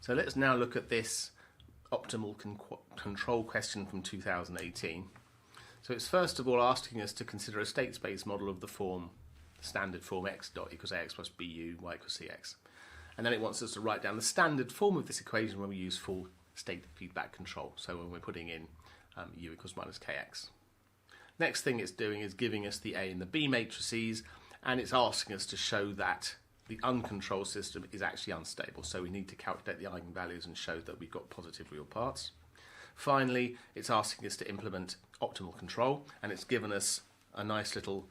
So let's now look at this optimal control question from 2018. So it's first of all asking us to consider a state space model of the form, standard form x dot equals ax plus bu, y equals cx. And then it wants us to write down the standard form of this equation when we use full state feedback control. So when we're putting in u equals minus kx. Next thing it's doing is giving us the A and the B matrices, and it's asking us to show that the uncontrolled system is actually unstable. So we need to calculate the eigenvalues and show that we've got positive real parts. Finally, it's asking us to implement optimal control, and it's given us a nice little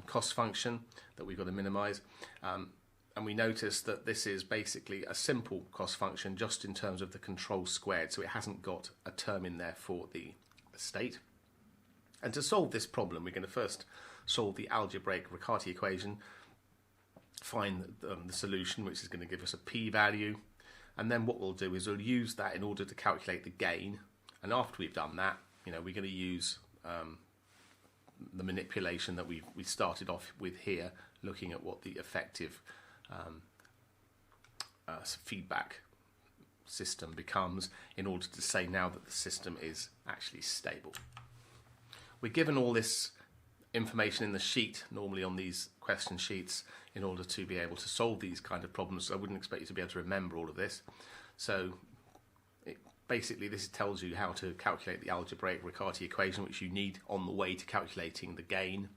cost function that we've got to minimize. And we notice that this is basically a simple cost function just in terms of the control squared, so it hasn't got a term in there for the state. And to solve this problem, we're going to first solve the algebraic Riccati equation, find the solution, which is going to give us a p-value, and then what we'll do is we'll use that in order to calculate the gain. And after we've done that, we're going to use the manipulation that we started off with here, looking at what the effective feedback system becomes in order to say now that the system is actually stable. We're given all this information in the sheet, normally on these question sheets, in order to be able to solve these kind of problems. So I wouldn't expect you to be able to remember all of this. So basically this tells you how to calculate the algebraic Riccati equation, which you need on the way to calculating the gain.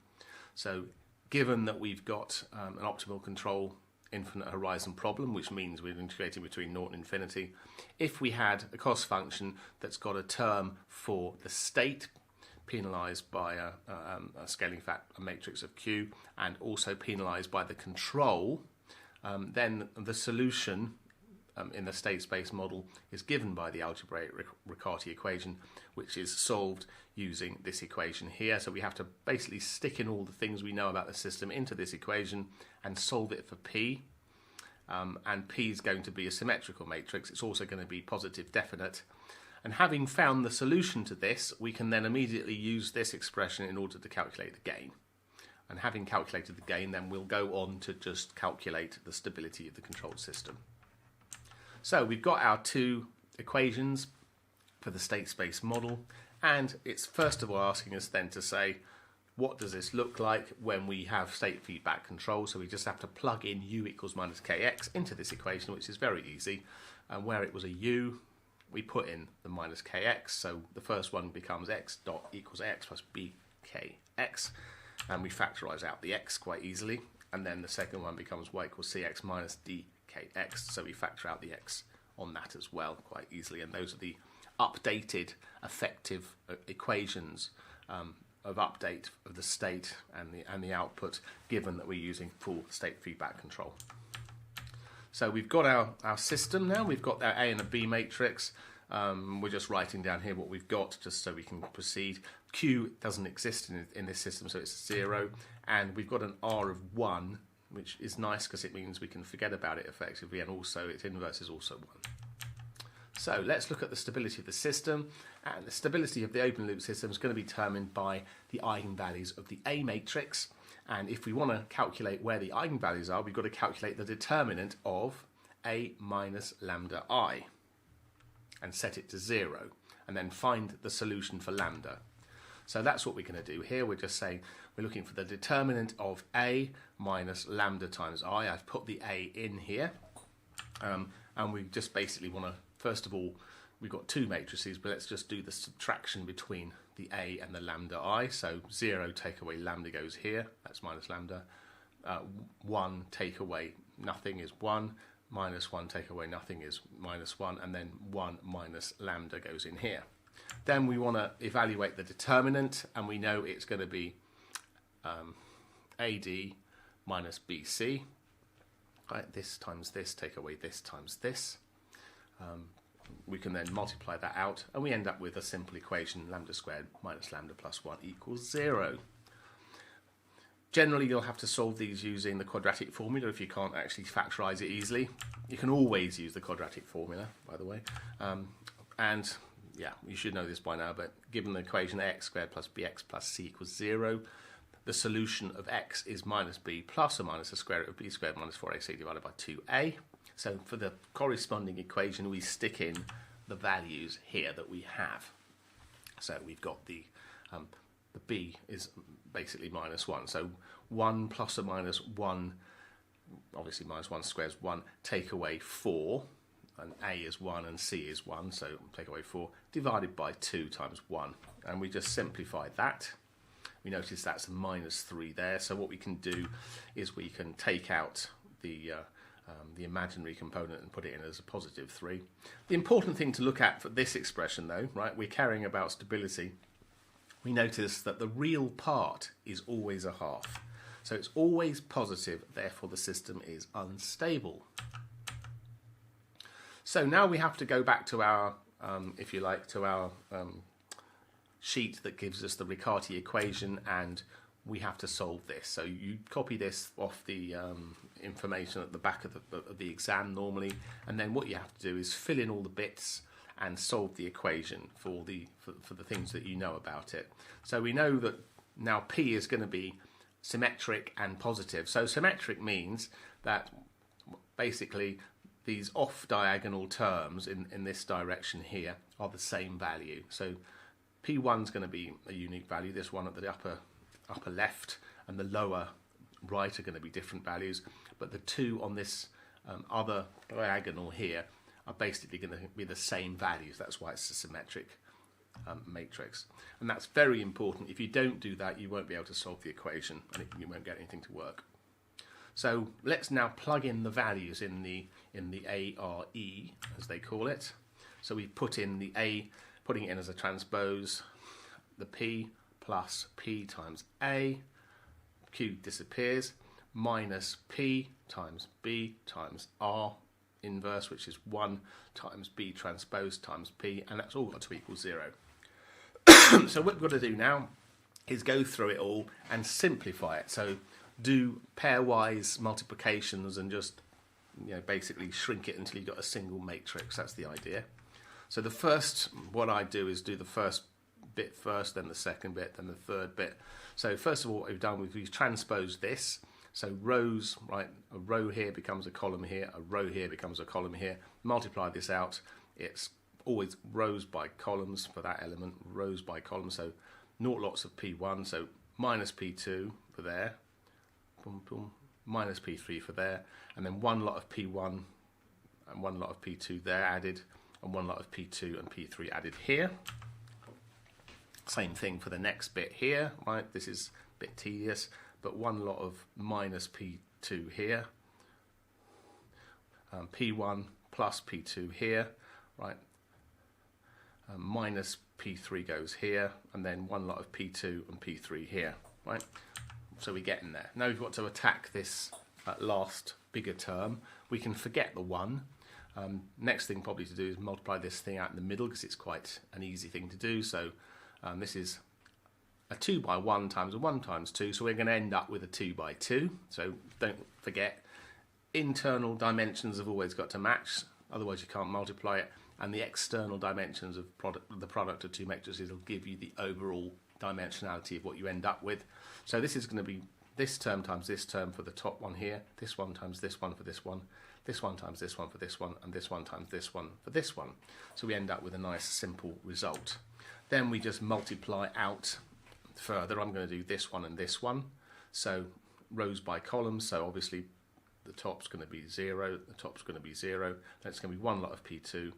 So given that we've got an optimal control infinite horizon problem, which means we're integrating between 0 and infinity, if we had a cost function that's got a term for the state penalised by a scaling factor matrix of Q, and also penalised by the control, then the solution in the state space model is given by the algebraic Riccati equation, which is solved using this equation here. So we have to basically stick in all the things we know about the system into this equation and solve it for P. And P is going to be a symmetrical matrix. It's also going to be positive definite. And having found the solution to this, we can then immediately use this expression in order to calculate the gain. And having calculated the gain, then we'll go on to just calculate the stability of the controlled system. So we've got our two equations for the state space model, and it's first of all asking us then to say, what does this look like when we have state feedback control? So we just have to plug in u equals minus kx into this equation, which is very easy. And where it was a u, we put in the minus kx, so the first one becomes x dot equals ax plus bkx, and we factorise out the x quite easily, and then the second one becomes y equals cx minus dkx, so we factor out the x on that as well quite easily, and those are the updated effective equations of update of the state and the output, given that we're using full state feedback control. So we've got our system now, we've got our A and a B matrix. We're just writing down here what we've got just so we can proceed. Q doesn't exist in this system, so it's 0. And we've got an R of 1, which is nice because it means we can forget about it effectively, and also its inverse is also 1. So let's look at the stability of the system. And the stability of the open loop system is going to be determined by the eigenvalues of the A matrix. And if we want to calculate where the eigenvalues are, we've got to calculate the determinant of A minus lambda I and set it to 0, and then find the solution for lambda. So that's what we're going to do here. We're just saying we're looking for the determinant of A minus lambda times I. I've put the A in here, and we just basically want to, first of all, we've got two matrices, but let's just do the subtraction between the A and the lambda I. So 0 take away lambda goes here, that's minus lambda. 1 take away nothing is 1, minus 1 take away nothing is minus 1, and then 1 minus lambda goes in here. Then we want to evaluate the determinant, and we know it's going to be AD minus BC. Right, this times this, take away this times this. We can then multiply that out, and we end up with a simple equation, lambda squared minus lambda plus 1 equals 0. Generally, you'll have to solve these using the quadratic formula if you can't actually factorise it easily. You can always use the quadratic formula, by the way. And yeah, you should know this by now, but given the equation ax squared plus bx plus c equals 0, the solution of x is minus b plus or minus the square root of b squared minus 4ac divided by 2a. So for the corresponding equation, we stick in the values here that we have. So we've got the b is basically -1. So 1 plus or minus 1, obviously -1 squared is 1, take away 4, and a is 1 and c is 1, so take away 4, divided by 2 times 1. And we just simplify that. We notice that's a -3 there, so what we can do is we can take out the imaginary component and put it in as a +3. The important thing to look at for this expression though, right, we're caring about stability. We notice that the real part is always a half. So it's always positive, therefore the system is unstable. So now we have to go back to our, if you like, to our sheet that gives us the Riccati equation, and we have to solve this. So you copy this off the information at the back of the exam normally, and then what you have to do is fill in all the bits and solve the equation for the things that you know about it. So we know that now P is going to be symmetric and positive. So symmetric means that basically these off-diagonal terms in this direction here are the same value. So P1 is going to be a unique value. This one at the upper left and the lower right are going to be different values, but the two on this other diagonal here are basically going to be the same values. That's why it's a symmetric matrix, and that's very important. If you don't do that, you won't be able to solve the equation, and you won't get anything to work. So let's now plug in the values in the ARE, as they call it. So we put in the A, putting it in as a transpose, the P plus P times A, Q disappears, minus P times B times R inverse, which is 1 times B transpose times P, and that's all got to equal 0. So what we've got to do now is go through it all and simplify it. So do pairwise multiplications and just, you know, basically shrink it until you've got a single matrix. That's the idea. So the first, what I do is do the first bit first, then the second bit, then the third bit. So first of all, what we've done is we've transposed this. So rows, right, a row here becomes a column here, a row here becomes a column here. Multiply this out, it's always rows by columns for that element, rows by columns. So 0 lots of P1, so minus P2 for there, boom, boom, minus P3 for there, and then 1 lot of P1 and 1 lot of P2 there added, and 1 lot of P2 and P3 added here. Same thing for the next bit here, right? This is a bit tedious, but 1 lot of minus P2 here, P1 plus P2 here, right? Minus P3 goes here, and then 1 lot of P2 and P3 here, right? So we get in there. Now we've got to attack this last bigger term. We can forget the 1. Next thing probably to do is multiply this thing out in the middle, because it's quite an easy thing to do. So this is a 2 by 1 times a 1 times 2, so we're going to end up with a 2 by 2. So don't forget, internal dimensions have always got to match, otherwise you can't multiply it, and the external dimensions of the product of two matrices will give you the overall dimensionality of what you end up with. So this is going to be this term times this term for the top one here, this one times this one for this one, this one times this one for this one, and this one times this one for this one. So we end up with a nice simple result. Then we just multiply out further. I'm going to do this one and this one. So rows by columns, so obviously the top's going to be 0, the top's going to be 0, then it's going to be 1 lot of P2,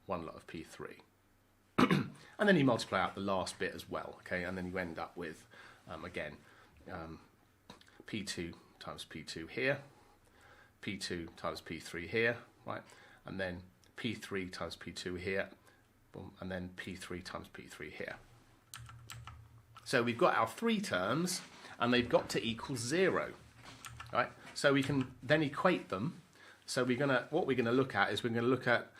1 lot of P3. And then you multiply out the last bit as well, okay, and then you end up with, again, P2 times P2 here, P2 times P3 here, right, and then P3 times P2 here, boom, and then P3 times P3 here. So we've got our 3 terms, and they've got to equal 0, right? So we can then equate them. So what we're gonna look at is we're gonna look at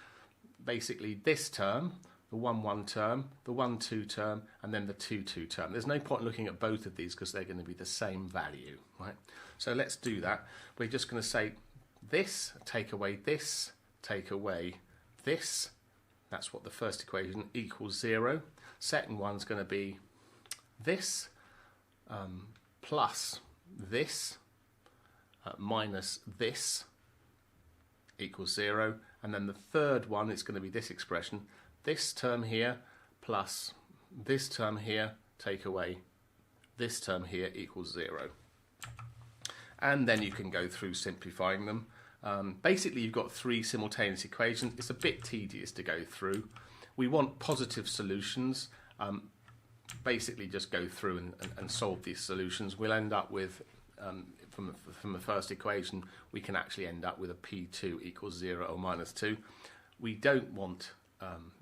basically this term, the 1-1 term, the 1-2 term, and then the 2-2 term. There's no point looking at both of these because they're going to be the same value, right? So let's do that. We're just going to say this, take away this, take away this. That's what the first equation equals 0. Second one's going to be this plus this minus this, equals 0. And then the third one is going to be this expression. This term here plus this term here, take away this term here, equals 0. And then you can go through simplifying them. Basically, you've got three simultaneous equations. It's a bit tedious to go through. We want positive solutions. Basically, just go through and solve these solutions. We'll end up with, from the first equation, we can actually end up with a P2 equals 0 or minus 2. We don't want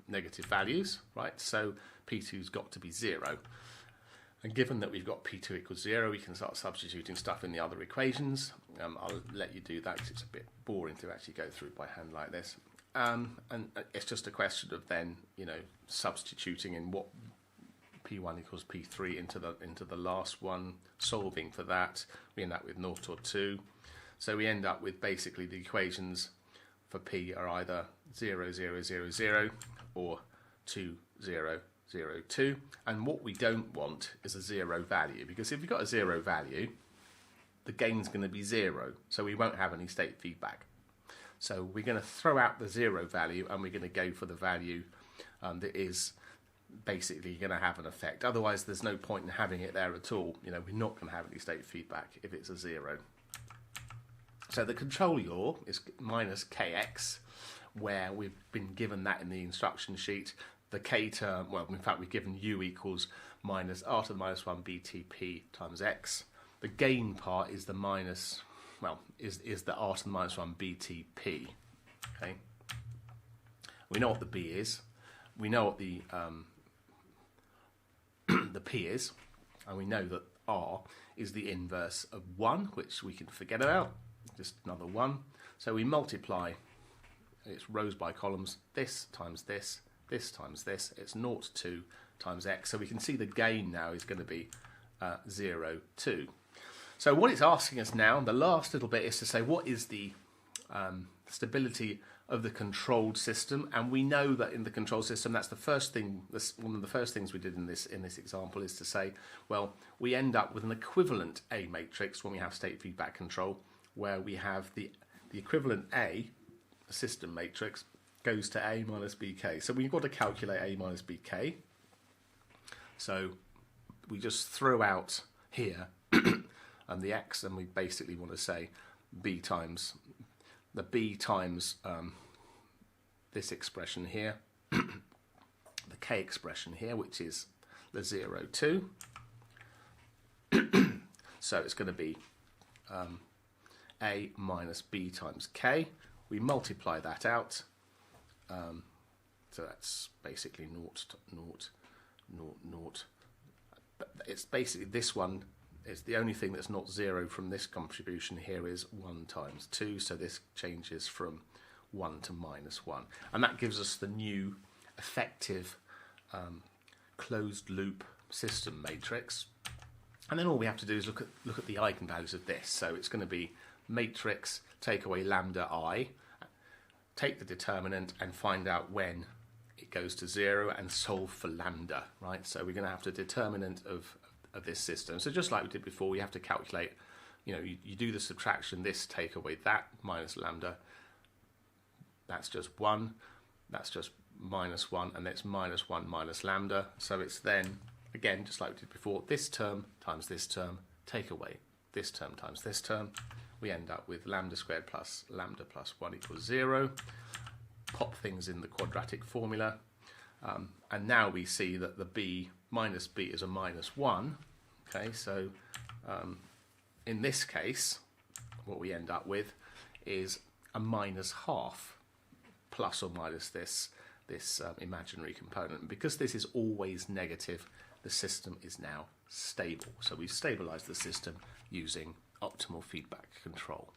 negative values, right? So P2's got to be 0. And given that we've got P2 equals 0, we can start substituting stuff in the other equations. I'll let you do that because it's a bit boring to actually go through by hand like this. And it's just a question of then, substituting in what P1 equals P3 into the last one, solving for that. We end up with 0 or 2. So we end up with basically the equations for P are either 0, 0, 0, 0 or 2, 0, 0, 2. And what we don't want is a 0 value, because if you've got a 0 value, the gain's going to be 0, so we won't have any state feedback. So we're going to throw out the 0 value and we're going to go for the value that is basically going to have an effect. Otherwise, there's no point in having it there at all. We're not going to have any state feedback if it's a 0. So the control yaw is minus kx, where we've been given that in the instruction sheet. The k term, well, in fact, we've given u equals minus r to the minus 1 btp times x. The gain part is the minus, well, is the r to the minus 1 btp. Okay. We know what the b is. We know what the the p is, and we know that r is the inverse of 1, which we can forget about. Just another 1. So we multiply. It's rows by columns. This times this. This times this, it's 0, 2 times x. So we can see the gain now is going to be 0, 2. So what it's asking us now, the last little bit, is to say what is the stability of the controlled system. And we know that in the control system, that's the first thing. That's one of the first things we did in this example, is to say, well, we end up with an equivalent A matrix when we have state feedback control, where we have the equivalent A, the system matrix, goes to A minus BK. So we've got to calculate A minus BK. So we just throw out here and the X, and we basically want to say B times this expression here, the K expression here, which is the 0, 2. So it's going to be A minus B times K. We multiply that out. So that's basically 0, 0, 0, 0. But it's basically this one. It's the only thing that's not 0 from this contribution here is 1 times 2. So this changes from 1 to minus 1. And that gives us the new effective closed loop system matrix. And then all we have to do is look at the eigenvalues of this. So it's going to be matrix, take away lambda I, take the determinant and find out when it goes to 0 and solve for lambda, right? So we're going to have the determinant of this system. So just like we did before, we have to calculate, you do the subtraction, this take away that, minus lambda. That's just 1. That's just minus 1, and that's minus 1 minus lambda. So it's then, again, just like we did before, this term times this term, take away this term times this term. We end up with lambda squared plus lambda plus 1 equals 0. Pop things in the quadratic formula. And now we see that the b minus b is a minus 1. Okay, so in this case, what we end up with is a minus half, plus or minus this imaginary component. And because this is always negative, the system is now stable. So we've stabilized the system using optimal feedback control.